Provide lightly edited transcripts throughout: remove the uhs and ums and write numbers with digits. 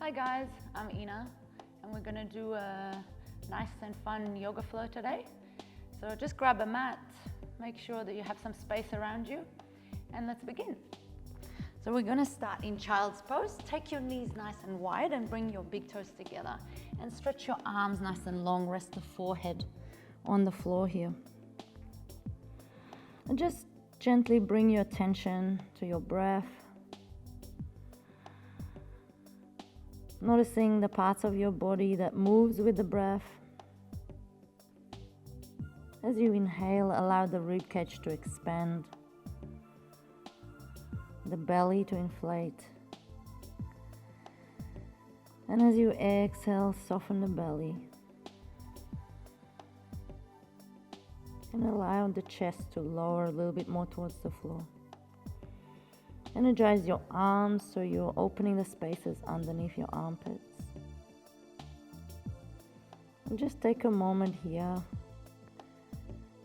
Hi guys, I'm Ina and we're going to do a nice and fun yoga flow today. So just grab a mat, make sure that you have some space around you, and let's begin. So we're going to start in child's pose. Take your knees nice and wide and bring your big toes together and stretch your arms nice and long. Rest the forehead on the floor here. And just gently bring your attention to your breath. Noticing the parts of your body that moves with the breath. As you inhale, allow the ribcage to expand, the belly to inflate. And as you exhale, soften the belly. And allow the chest to lower a little bit more towards the floor. Energize your arms so you're opening the spaces underneath your armpits. And just take a moment here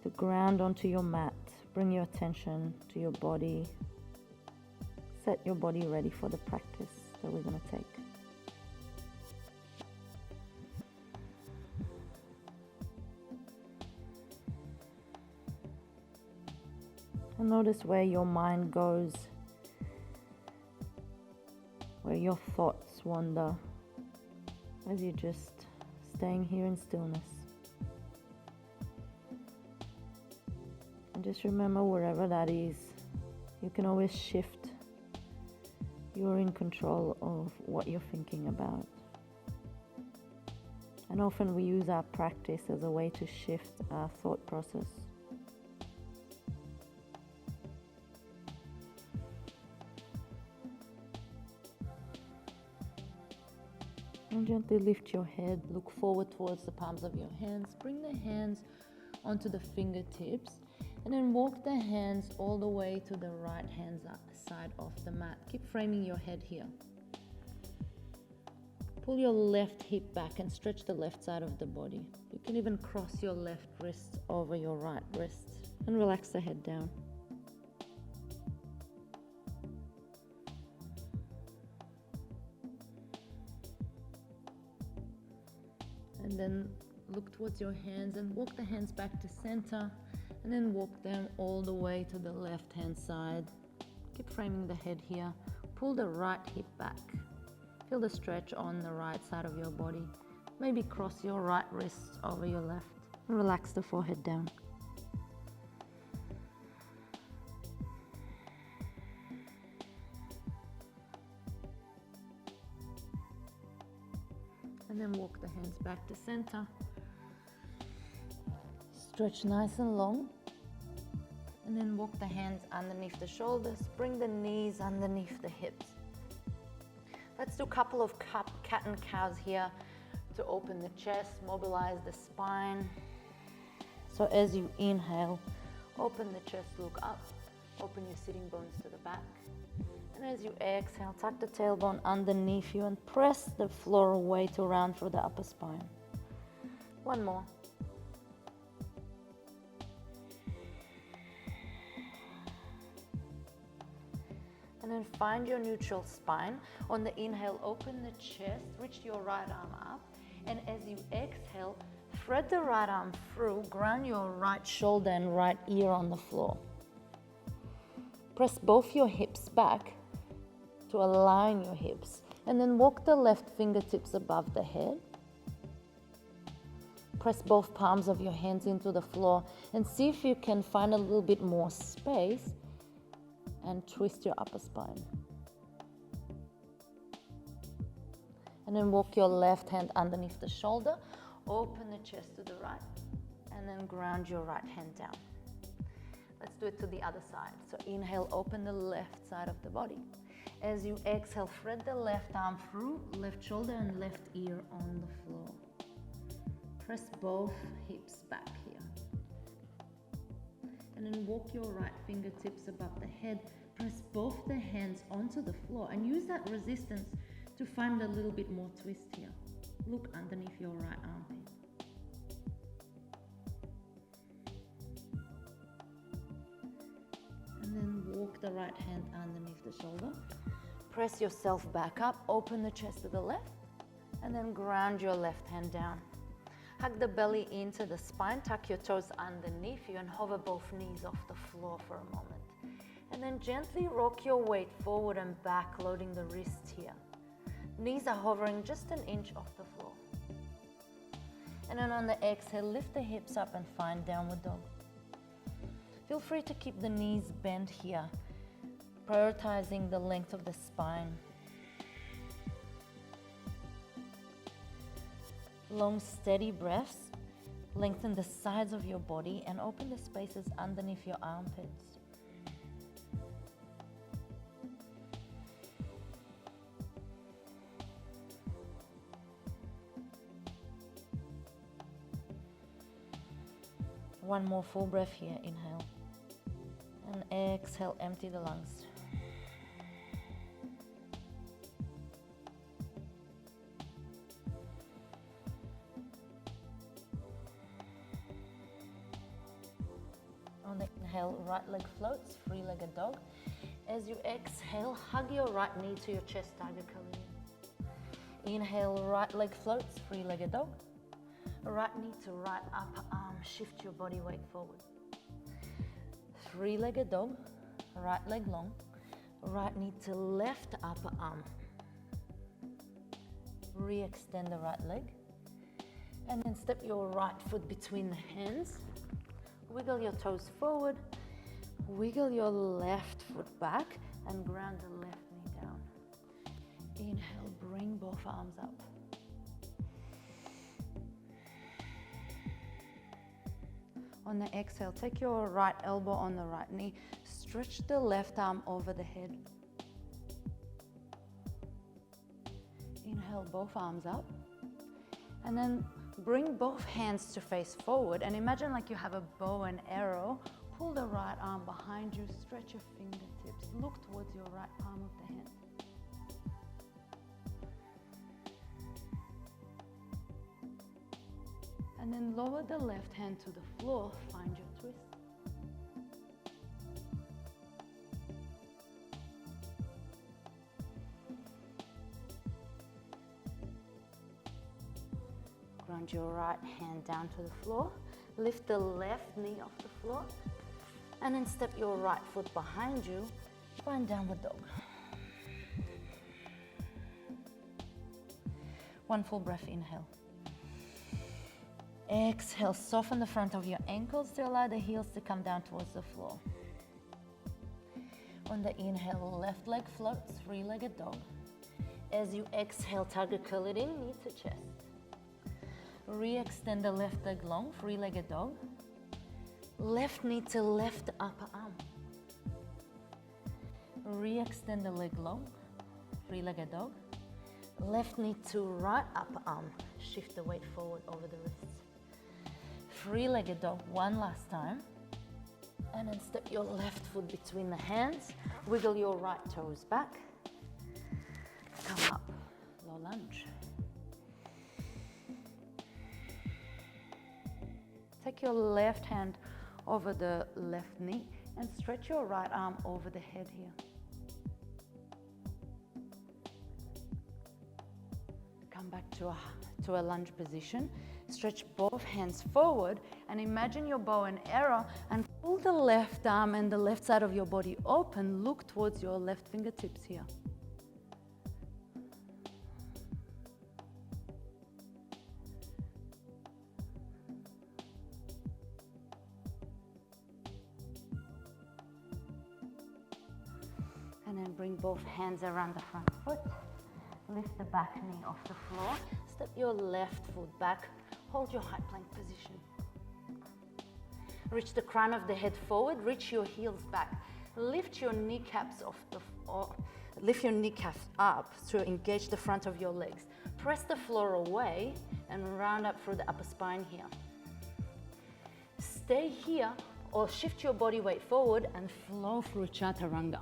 to ground onto your mat. Bring your attention to your body. Set your body ready for the practice that we're going to take. And notice where your mind goes, where your thoughts wander, as you're just staying here in stillness. And just remember, wherever that is, you can always shift. You're in control of what you're thinking about. And often we use our practice as a way to shift our thought process. And gently lift your head, look forward towards the palms of your hands. Bring the hands onto the fingertips and then walk the hands all the way to the right hand side of the mat. Keep framing your head here. Pull your left hip back and stretch the left side of the body. You can even cross your left wrist over your right wrist and relax the head down. And then look towards your hands and walk the hands back to center, and then walk them all the way to the left hand side. Keep framing the head here. Pull the right hip back. Feel the stretch on the right side of your body. Maybe cross your right wrist over your left and relax the forehead down. And then walk the hands back to center. Stretch nice and long. And then walk the hands underneath the shoulders. Bring the knees underneath the hips. Let's do a couple of cat and cows here to open the chest, mobilize the spine. So as you inhale, open the chest, look up. Open your sitting bones to the back. And as you exhale, tuck the tailbone underneath you and press the floor away to round through the upper spine. One more. And then find your neutral spine. On the inhale, open the chest, reach your right arm up. And as you exhale, thread the right arm through, ground your right shoulder and right ear on the floor. Press both your hips back to align your hips, and then walk the left fingertips above the head. Press both palms of your hands into the floor and see if you can find a little bit more space and twist your upper spine. And then walk your left hand underneath the shoulder, open the chest to the right, and then ground your right hand down. Let's do it to the other side. So inhale, open the left side of the body. As you exhale, thread the left arm through, left shoulder and left ear on the floor. Press both hips back here. And then walk your right fingertips above the head. Press both the hands onto the floor and use that resistance to find a little bit more twist here. Look underneath your right armpit. And then walk the right hand underneath the shoulder. Press yourself back up, open the chest to the left, and then ground your left hand down. Hug the belly into the spine, tuck your toes underneath you and hover both knees off the floor for a moment. And then gently rock your weight forward and back, loading the wrists here. Knees are hovering just an inch off the floor. And then on the exhale, lift the hips up and find downward dog. Feel free to keep the knees bent here, prioritizing the length of the spine. Long, steady breaths. Lengthen the sides of your body and open the spaces underneath your armpits. One more full breath here, inhale. And exhale, empty the lungs. On the inhale, right leg floats, three-legged dog. As you exhale, hug your right knee to your chest, tiger curl. Inhale, right leg floats, three-legged dog. Right knee to right upper arm, shift your body weight forward. Three-legged dog, right leg long, right knee to left upper arm. Re-extend the right leg. And then step your right foot between the hands. Wiggle your toes forward. Wiggle your left foot back and ground the left knee down. Inhale, bring both arms up. On the exhale, take your right elbow on the right knee. Stretch the left arm over the head. Inhale, both arms up. And then bring both hands to face forward. And imagine like you have a bow and arrow. Pull the right arm behind you. Stretch your fingertips. Look towards your right palm of the hand. And then lower the left hand to the floor, find your twist. Ground your right hand down to the floor, lift the left knee off the floor, and then step your right foot behind you, find downward dog. One full breath, inhale. Exhale, soften the front of your ankles to allow the heels to come down towards the floor. On the inhale, left leg floats, three-legged dog. As you exhale, tiger curl it in, knee to chest. Re-extend the left leg long, three-legged dog. Left knee to left upper arm. Re-extend the leg long, three-legged dog. Left knee to right upper arm. Shift the weight forward over the wrists. Three-legged dog, one last time. And then step your left foot between the hands. Wiggle your right toes back. Come up, low lunge. Take your left hand over the left knee and stretch your right arm over the head here. Come back to a lunge position. Stretch both hands forward and imagine your bow and arrow and pull the left arm and the left side of your body open. Look towards your left fingertips here. And then bring both hands around the front foot. Lift the back knee off the floor. Step your left foot back. Hold your high plank position. Reach the crown of the head forward. Reach your heels back. Lift your kneecaps lift your kneecaps up to engage the front of your legs. Press the floor away and round up through the upper spine here. Stay here or shift your body weight forward and flow through chaturanga.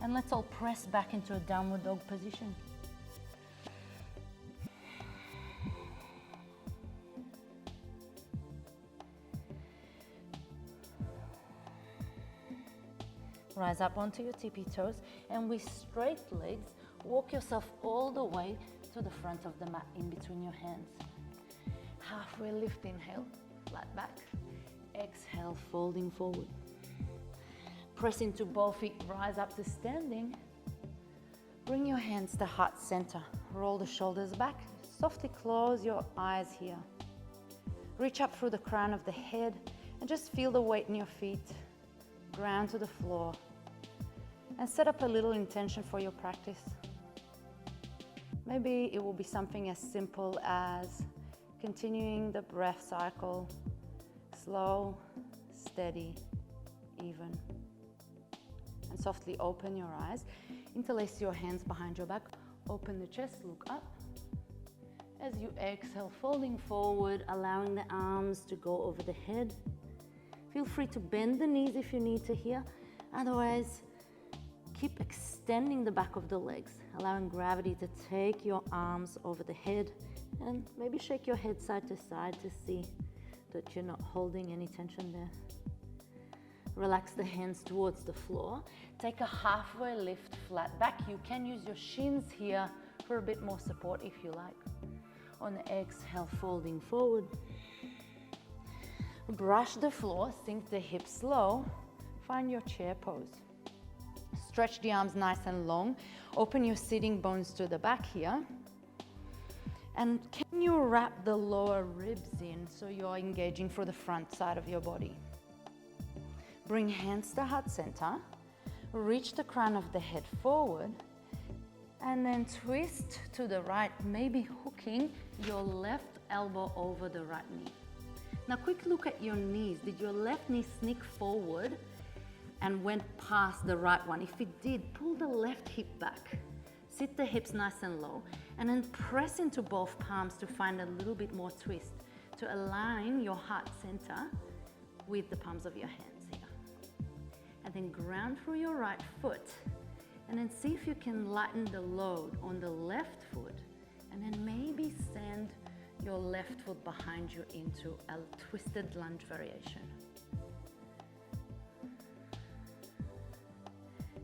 And let's all press back into a downward dog position. Rise up onto your tippy toes, and with straight legs, walk yourself all the way to the front of the mat in between your hands. Halfway lift, inhale, flat back. Exhale, folding forward. Press into both feet, rise up to standing. Bring your hands to heart center. Roll the shoulders back. Softly close your eyes here. Reach up through the crown of the head and just feel the weight in your feet. Ground to the floor. And set up a little intention for your practice. Maybe it will be something as simple as continuing the breath cycle. Slow, steady, even. And softly open your eyes. Interlace your hands behind your back. Open the chest, look up. As you exhale, folding forward, allowing the arms to go over the head. Feel free to bend the knees if you need to here. Otherwise, keep extending the back of the legs, allowing gravity to take your arms over the head. And maybe shake your head side to side to see that you're not holding any tension there. Relax the hands towards the floor. Take a halfway lift, flat back. You can use your shins here for a bit more support if you like. On the exhale, folding forward. Brush the floor, sink the hips low. Find your chair pose. Stretch the arms nice and long. Open your sitting bones to the back here. And can you wrap the lower ribs in so you're engaging for the front side of your body? Bring hands to heart center. Reach the crown of the head forward. And then twist to the right, maybe hooking your left elbow over the right knee. Now quick look at your knees. Did your left knee sneak forward and went past the right one? If it did, pull the left hip back. Sit the hips nice and low, and then press into both palms to find a little bit more twist to align your heart center with the palms of your hands here. And then ground through your right foot, and then see if you can lighten the load on the left foot, and then maybe send your left foot behind you into a twisted lunge variation.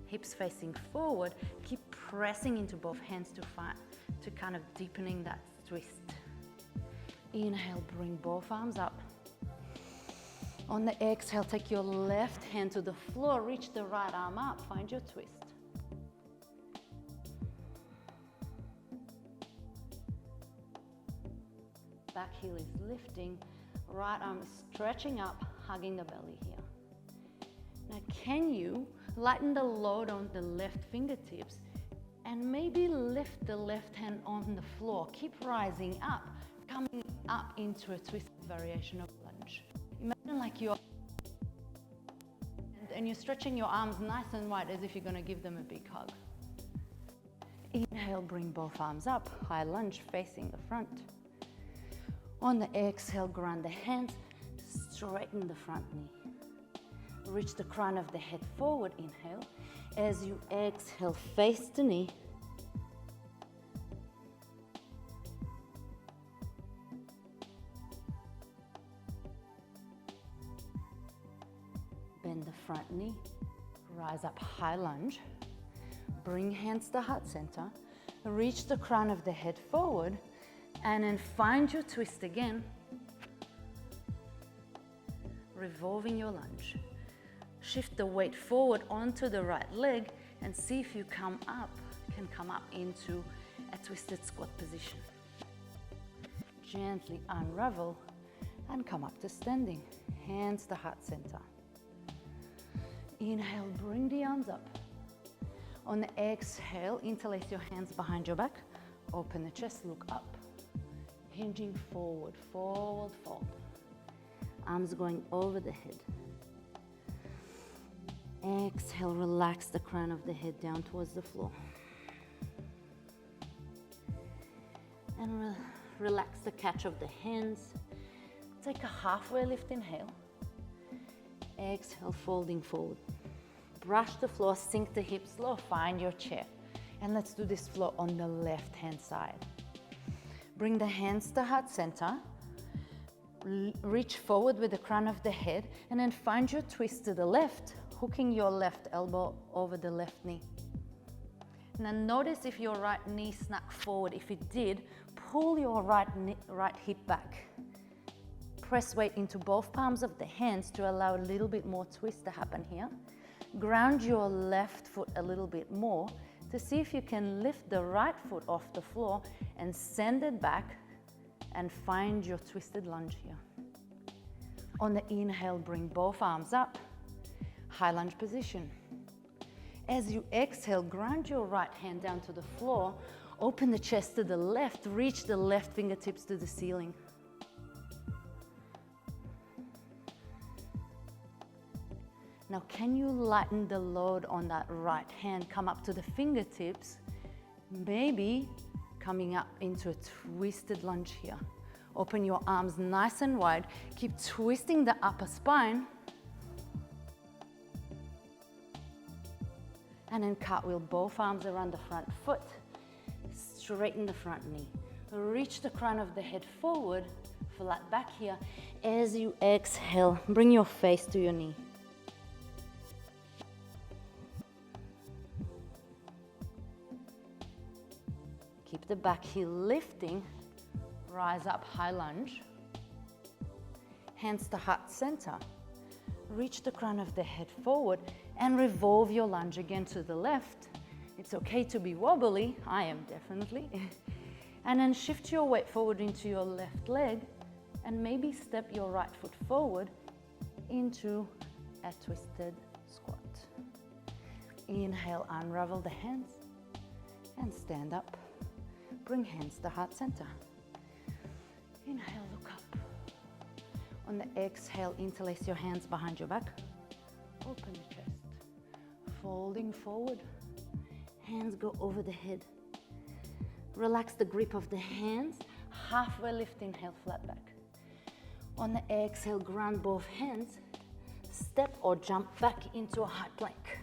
Hips facing forward, keep pressing into both hands to kind of deepening that twist. Inhale, bring both arms up. On the exhale, take your left hand to the floor, reach the right arm up, find your twist. Back heel is lifting, right arm is stretching up, hugging the belly here. Now can you lighten the load on the left fingertips and maybe lift the left hand on the floor. Keep rising up, coming up into a twisted variation of lunge. Imagine like you're and you're stretching your arms nice and wide as if you're going to give them a big hug. Inhale, bring both arms up, high lunge facing the front. On the exhale, ground the hands, straighten the front knee. Reach the crown of the head forward, inhale. As you exhale, face the knee. Bend the front knee, rise up, high lunge. Bring hands to heart center. Reach the crown of the head forward, and then find your twist again. Revolving your lunge. Shift the weight forward onto the right leg and see if you can come up into a twisted squat position. Gently unravel and come up to standing. Hands to heart center. Inhale, bring the arms up. On the exhale, interlace your hands behind your back. Open the chest, look up. Hinging forward, forward fold. Arms going over the head. Exhale, relax the crown of the head down towards the floor. And relax the catch of the hands. Take a halfway lift, inhale. Exhale, folding forward. Brush the floor, sink the hips low, find your chair. And let's do this flow on the left hand side. Bring the hands to heart center. Reach forward with the crown of the head and then find your twist to the left. hooking your left elbow over the left knee. Now notice if your right knee snuck forward. If it did, pull your right hip back. Press weight into both palms of the hands to allow a little bit more twist to happen here. Ground your left foot a little bit more to see if you can lift the right foot off the floor and send it back and find your twisted lunge here. On the inhale, bring both arms up, high lunge position. As you exhale, ground your right hand down to the floor, open the chest to the left, reach the left fingertips to the ceiling. Now, can you lighten the load on that right hand? Come up to the fingertips, maybe coming up into a twisted lunge here. Open your arms nice and wide. Keep twisting the upper spine. And then cartwheel both arms around the front foot. Straighten the front knee. Reach the crown of the head forward, flat back here. As you exhale, bring your face to your knee. Keep the back heel lifting. Rise up, high lunge. Hands to heart center. Reach the crown of the head forward and revolve your lunge again to the left. It's okay to be wobbly, I am definitely. And then shift your weight forward into your left leg and maybe step your right foot forward into a twisted squat. Inhale, unravel the hands and stand up. Bring hands to heart center. Inhale, look up. On the exhale, interlace your hands behind your back. Open the chest. Folding forward. Hands go over the head. Relax the grip of the hands. Halfway lift, inhale, flat back. On the exhale, ground both hands. Step or jump back into a high plank.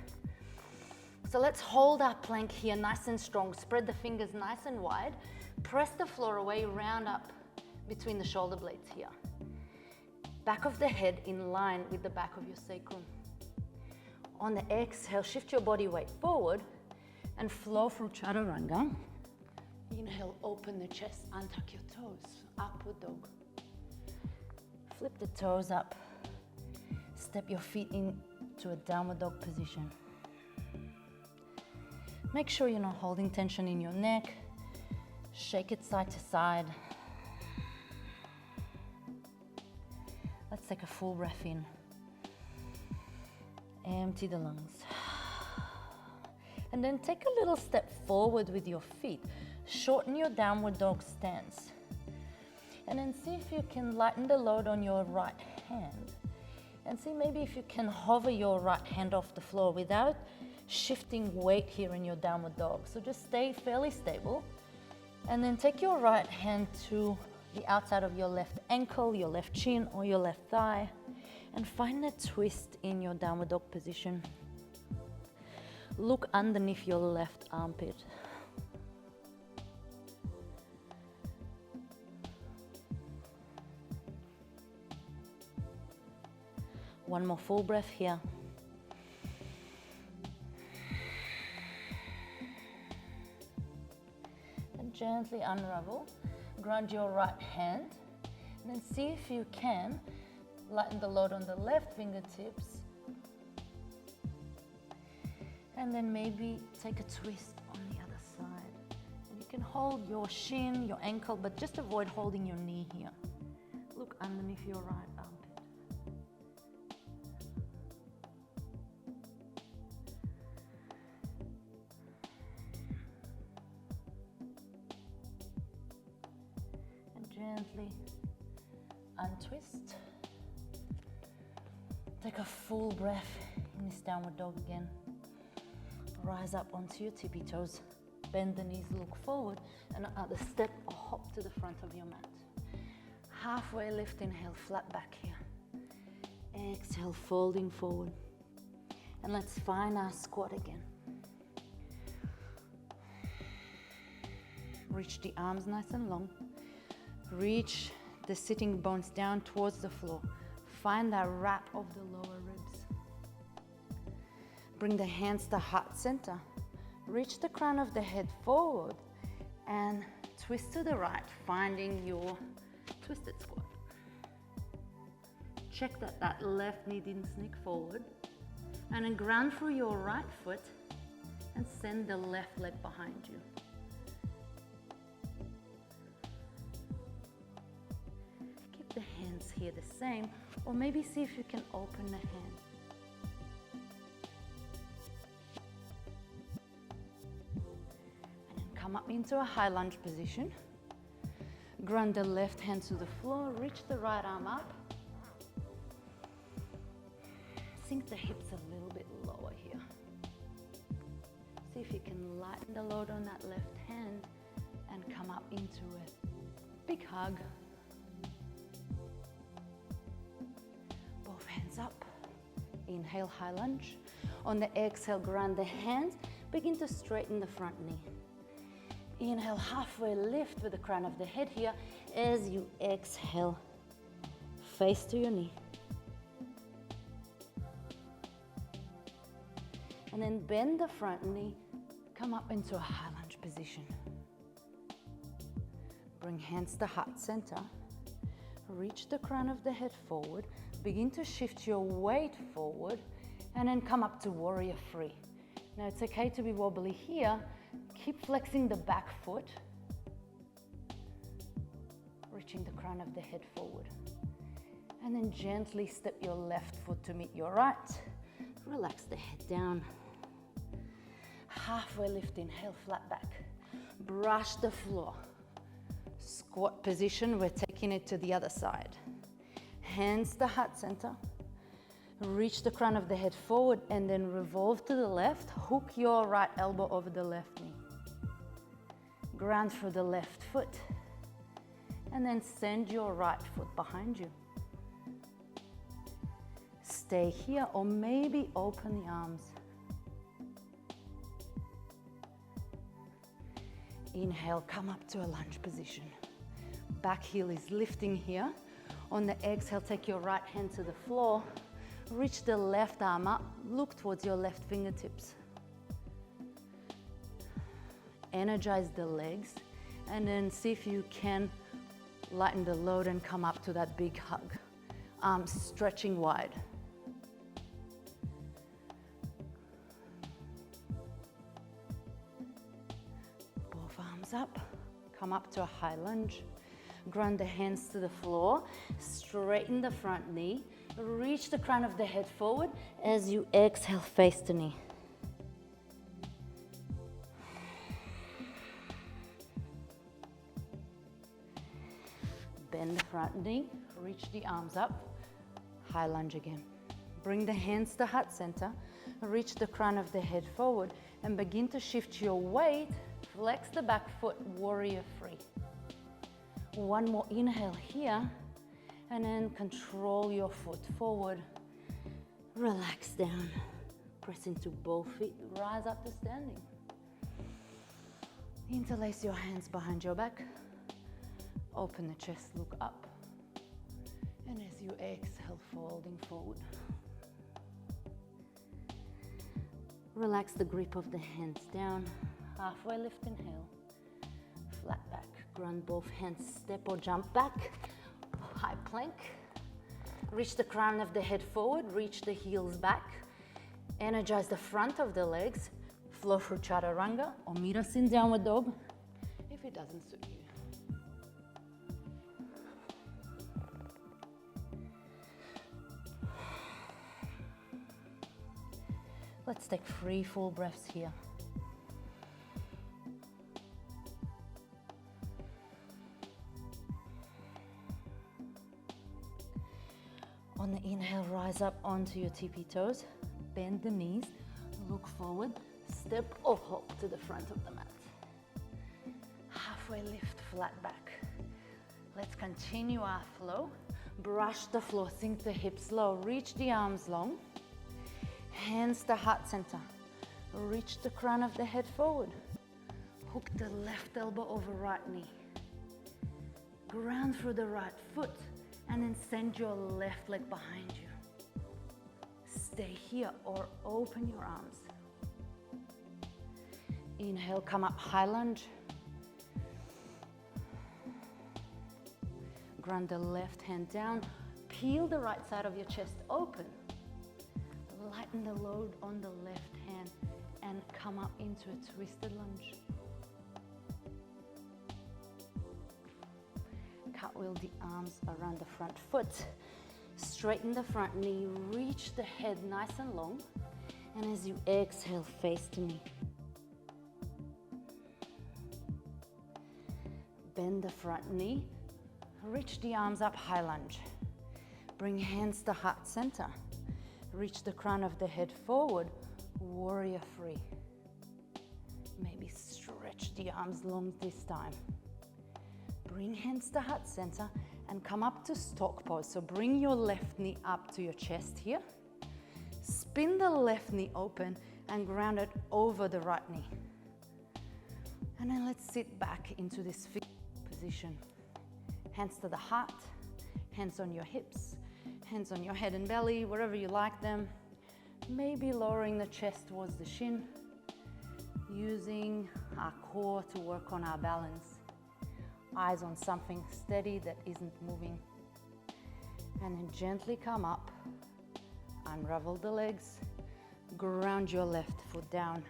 So let's hold our plank here nice and strong. Spread the fingers nice and wide. Press the floor away, round up between the shoulder blades here. Back of the head in line with the back of your sacrum. On the exhale, shift your body weight forward and flow through chaturanga. Inhale, open the chest, untuck your toes, upward dog. Flip the toes up. Step your feet into a downward dog position. Make sure you're not holding tension in your neck. Shake it side to side. Let's take a full breath in. Empty the lungs. And then take a little step forward with your feet. Shorten your downward dog stance. And then see if you can lighten the load on your right hand. And see maybe if you can hover your right hand off the floor without shifting weight here in your downward dog. So just stay fairly stable. And then take your right hand to the outside of your left ankle, your left shin, or your left thigh, and find a twist in your downward dog position. Look underneath your left armpit. One more full breath here. And gently unravel. Ground your right hand. And then see if you can lighten the load on the left fingertips. And then maybe take a twist on the other side. And you can hold your shin, your ankle, but just avoid holding your knee here. Look underneath your right armpit. And gently untwist. Take a full breath in this downward dog again. Rise up onto your tippy toes. Bend the knees, look forward, and either step or hop to the front of your mat. Halfway lift, inhale, flat back here. Exhale, folding forward. And let's find our squat again. Reach the arms nice and long. Reach the sitting bones down towards the floor. Find that wrap of the lower ribs. Bring the hands to heart center. Reach the crown of the head forward and twist to the right, finding your twisted squat. Check that that left knee didn't sneak forward. And then ground through your right foot and send the left leg behind you. Keep the hands here the same, or maybe see if you can open the hand. And then come up into a high lunge position. Ground the left hand to the floor, reach the right arm up. Sink the hips a little bit lower here. See if you can lighten the load on that left hand and come up into a big hug. Both hands up. Inhale, high lunge. On the exhale, ground the hands. Begin to straighten the front knee. Inhale, halfway lift with the crown of the head here. As you exhale, face to your knee. And then bend the front knee, come up into a high lunge position. Bring hands to heart center. Reach the crown of the head forward. Begin to shift your weight forward and then come up to warrior three. Now it's okay to be wobbly here. Keep flexing the back foot. Reaching the crown of the head forward. And then gently step your left foot to meet your right. Relax the head down. Halfway lift, inhale, flat back. Brush the floor. Squat position, we're taking it to the other side. Hands to heart center. Reach the crown of the head forward and then revolve to the left. Hook your right elbow over the left knee. Ground through the left foot. And then send your right foot behind you. Stay here or maybe open the arms. Inhale, come up to a lunge position. Back heel is lifting here. On the exhale, take your right hand to the floor. Reach the left arm up. Look towards your left fingertips. Energize the legs. And then see if you can lighten the load and come up to that big hug. Arms stretching wide. Up, come up to a high lunge, ground the hands to the floor, straighten the front knee, reach the crown of the head forward. As you exhale, face the knee. Bend the front knee, reach the arms up, high lunge again. Bring the hands to heart center, reach the crown of the head forward and begin to shift your weight. Flex the back foot, warrior three. One more inhale here, and then control your foot forward. Relax down. Press into both feet, rise up to standing. Interlace your hands behind your back. Open the chest, look up. And as you exhale, folding forward. Relax the grip of the hands down. Halfway lift, inhale, flat back, ground both hands, step or jump back, high plank, reach the crown of the head forward, reach the heels back, energize the front of the legs, flow through chaturanga or meet us in downward dog if it doesn't suit you. Let's take 3 full breaths here. On the inhale, rise up onto your tippy toes, bend the knees, look forward, step or hop to the front of the mat. Halfway lift, flat back. Let's continue our flow. Brush the floor, sink the hips low, reach the arms long. Hands to heart center. Reach the crown of the head forward. Hook the left elbow over right knee. Ground through the right foot and then send your left leg behind you. stay here or open your arms. Inhale, come up, high lunge. Ground the left hand down. Peel the right side of your chest open. Lighten the load on the left hand and come up into a twisted lunge. Cartwheel the arms around the front foot. Straighten the front knee, reach the head nice and long. And as you exhale, face to knee. Bend the front knee, reach the arms up, high lunge. Bring hands to heart center. Reach the crown of the head forward, warrior free. Maybe stretch the arms long this time. Bring hands to heart center and come up to stork pose. So bring your left knee up to your chest here. Spin the left knee open and ground it over the right knee. And then let's sit back into this position. Hands to the heart, hands on your hips, hands on your head and belly, wherever you like them. Maybe lowering the chest towards the shin, using our core to work on our balance. Eyes on something steady that isn't moving. And then gently come up, unravel the legs, ground your left foot down.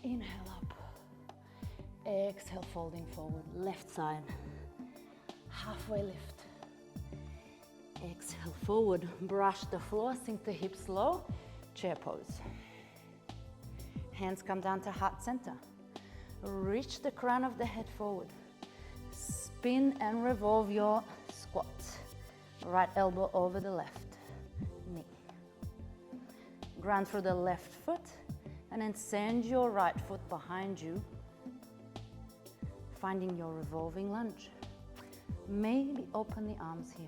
Inhale up, exhale, folding forward, left side, halfway lift. Exhale, forward, brush the floor, sink the hips low, chair pose. Hands come down to heart center. Reach the crown of the head forward. Spin and revolve your squat. Right elbow over the left knee. Ground through the left foot and then send your right foot behind you, finding your revolving lunge. Maybe open the arms here.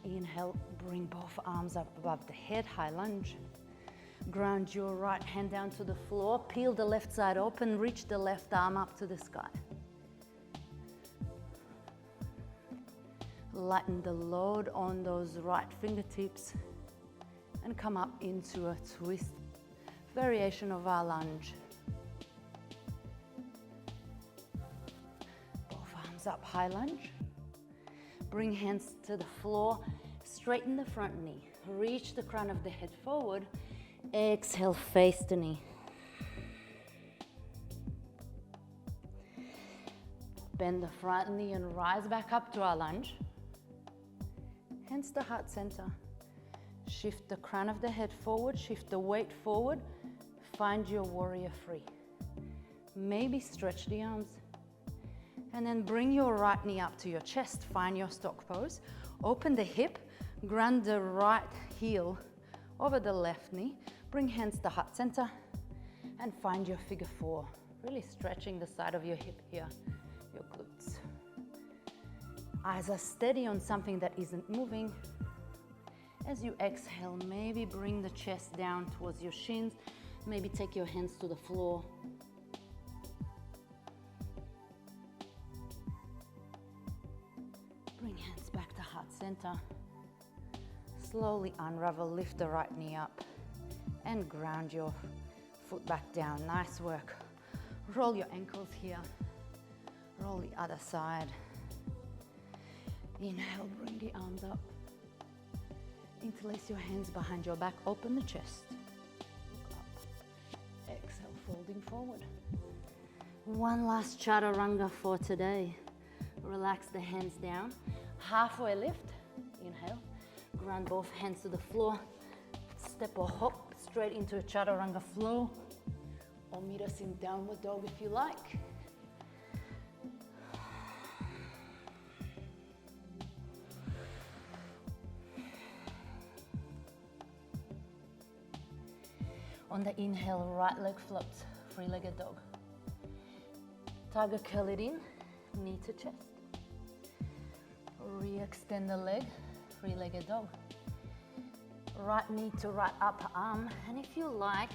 Inhale, bring both arms up above the head, high lunge. Ground your right hand down to the floor, peel the left side open, reach the left arm up to the sky. Lighten the load on those right fingertips and come up into a twist variation of our lunge. Both arms up, high lunge. Bring hands to the floor, straighten the front knee, reach the crown of the head forward, exhale, face the knee. Bend the front knee and rise back up to our lunge. Hands to heart center. Shift the crown of the head forward, shift the weight forward, find your warrior free. Maybe stretch the arms. And then bring your right knee up to your chest, find your stork pose. Open the hip, ground the right heel over the left knee. Bring hands to heart center and find your figure four. Really stretching the side of your hip here, your glutes. Eyes are steady on something that isn't moving. As you exhale, maybe bring the chest down towards your shins. Maybe take your hands to the floor. Bring hands back to heart center. Slowly unravel, lift the right knee up and ground your foot back down. Nice work. Roll your ankles here. Roll the other side. Inhale, bring the arms up. Interlace your hands behind your back, open the chest. Look up. Exhale, folding forward. One last chaturanga for today. Relax the hands down. Halfway lift. Inhale. Ground both hands to the floor. Step or hop straight into a chaturanga flow. Or meet us in downward dog if you like. On the inhale, right leg floats, three-legged dog. Tiger curl it in, knee to chest. Re-extend the leg, three-legged dog. Right knee to right upper arm, and if you like,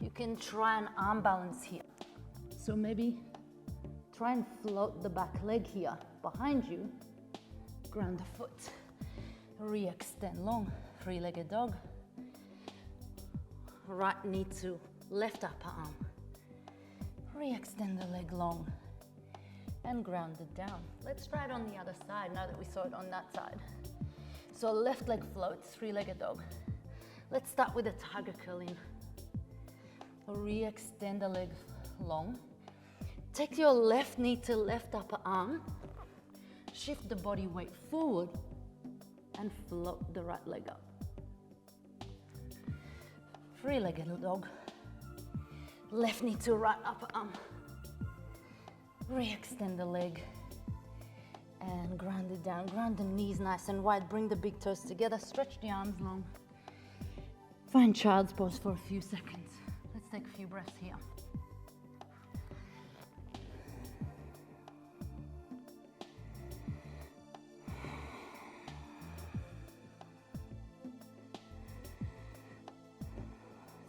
you can try an arm balance here. So maybe try and float the back leg here behind you. Ground the foot. Re-extend long, three-legged dog. Right knee to left upper arm. Re-extend the leg long and ground it down. Let's try it on the other side now that we saw it on that side. So left leg floats, three-legged dog. Let's start with a tiger curl in. Re-extend the leg long. Take your left knee to left upper arm. Shift the body weight forward and float the right leg up. Three-legged dog. Left knee to right upper arm. Re-extend the leg and ground it down. Ground the knees nice and wide. Bring the big toes together. Stretch the arms long. Find child's pose for a few seconds. Let's take a few breaths here.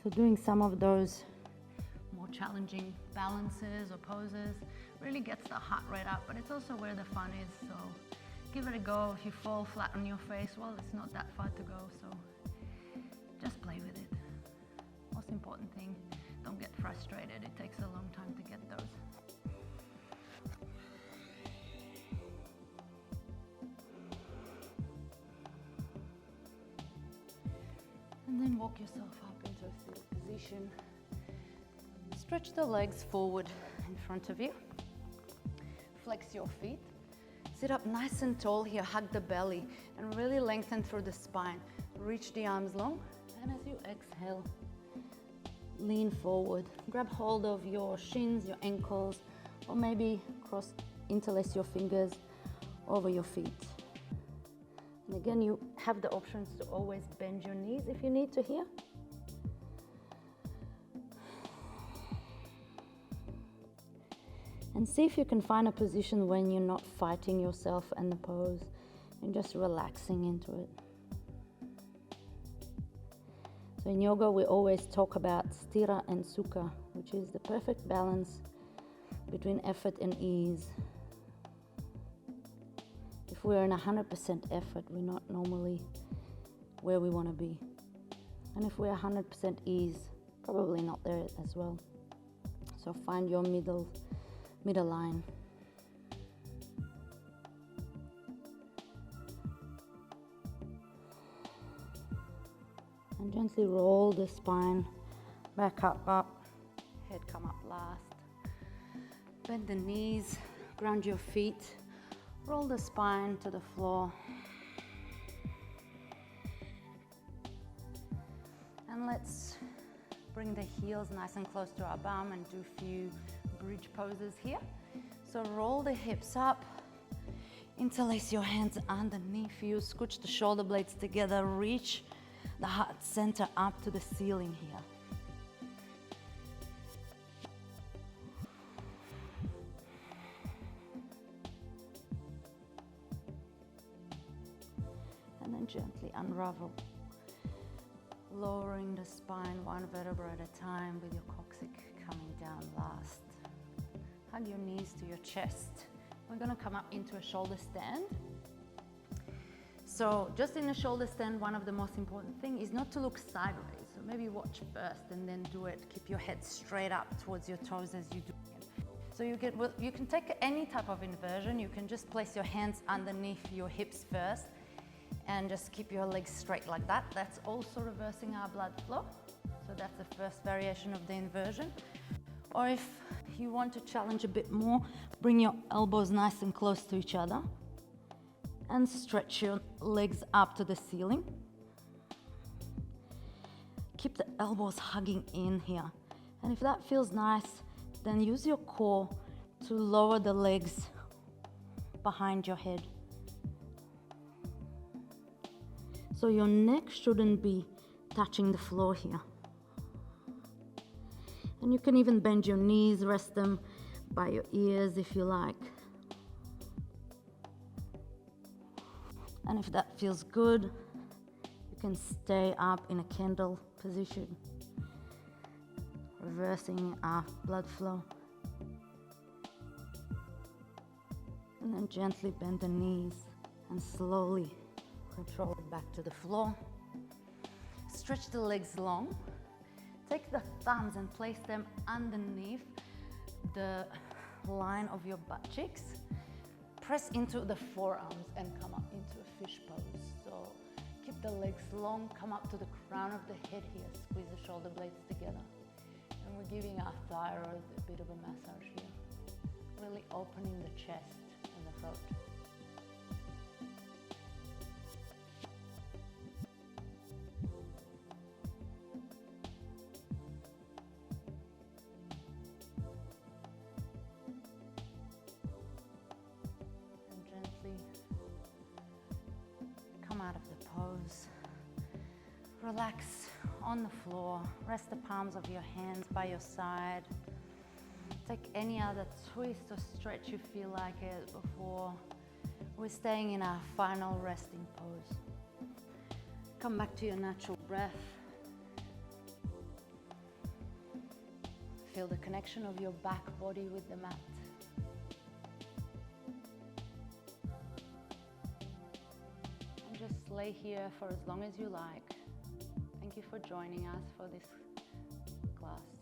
So doing some of those more challenging balances or poses really gets the heart rate up, but it's also where the fun is. So give it a go. If you fall flat on your face, well, it's not that far to go, so just play with it. Most important thing, don't get frustrated. It takes a long time to get those. And then walk yourself up into a seated position. Stretch the legs forward in front of you. Flex your feet. Sit up nice and tall here, hug the belly, and really lengthen through the spine. Reach the arms long, and as you exhale, lean forward. Grab hold of your shins, your ankles, or maybe interlace your fingers over your feet. And again, you have the options to always bend your knees if you need to here. And see if you can find a position when you're not fighting yourself and the pose and just relaxing into it. So in yoga, we always talk about sthira and sukha, which is the perfect balance between effort and ease. If we're in 100% effort, we're not normally where we want to be. And if we're 100% ease, probably not there as well. So find your middle line. And gently roll the spine back up, head come up last. Bend the knees, ground your feet, roll the spine to the floor. And let's bring the heels nice and close to our bum and do a few bridge poses here. So roll the hips up, interlace your hands underneath you, scooch the shoulder blades together, reach the heart center up to the ceiling here. And then gently unravel, lowering the spine one vertebra at a time with your coccyx coming down last. Hug your knees to your chest. We're going to come up into a shoulder stand. So just in a shoulder stand, one of the most important things is not to look sideways. So maybe watch first and then do it. Keep your head straight up towards your toes as you do it. So you can take any type of inversion. You can just place your hands underneath your hips first and just keep your legs straight like that. That's also reversing our blood flow. So that's the first variation of the inversion. Or if you want to challenge a bit more, bring your elbows nice and close to each other and stretch your legs up to the ceiling. Keep the elbows hugging in here. And if that feels nice, then use your core to lower the legs behind your head. So your neck shouldn't be touching the floor here. And you can even bend your knees, rest them by your ears if you like. And if that feels good, you can stay up in a candle position, reversing our blood flow. And then gently bend the knees and slowly control the back to the floor. Stretch the legs long. Take the thumbs and place them underneath the line of your butt cheeks. Press into the forearms and come up into a fish pose. So keep the legs long, come up to the crown of the head here, squeeze the shoulder blades together. And we're giving our thyroid a bit of a massage here, really opening the chest and the throat. Come out of the pose. Relax on the floor. Rest the palms of your hands by your side. Take any other twist or stretch you feel like it before we're staying in our final resting pose. Come back to your natural breath. Feel the connection of your back body with the mat. Just lay here for as long as you like. Thank you for joining us for this class.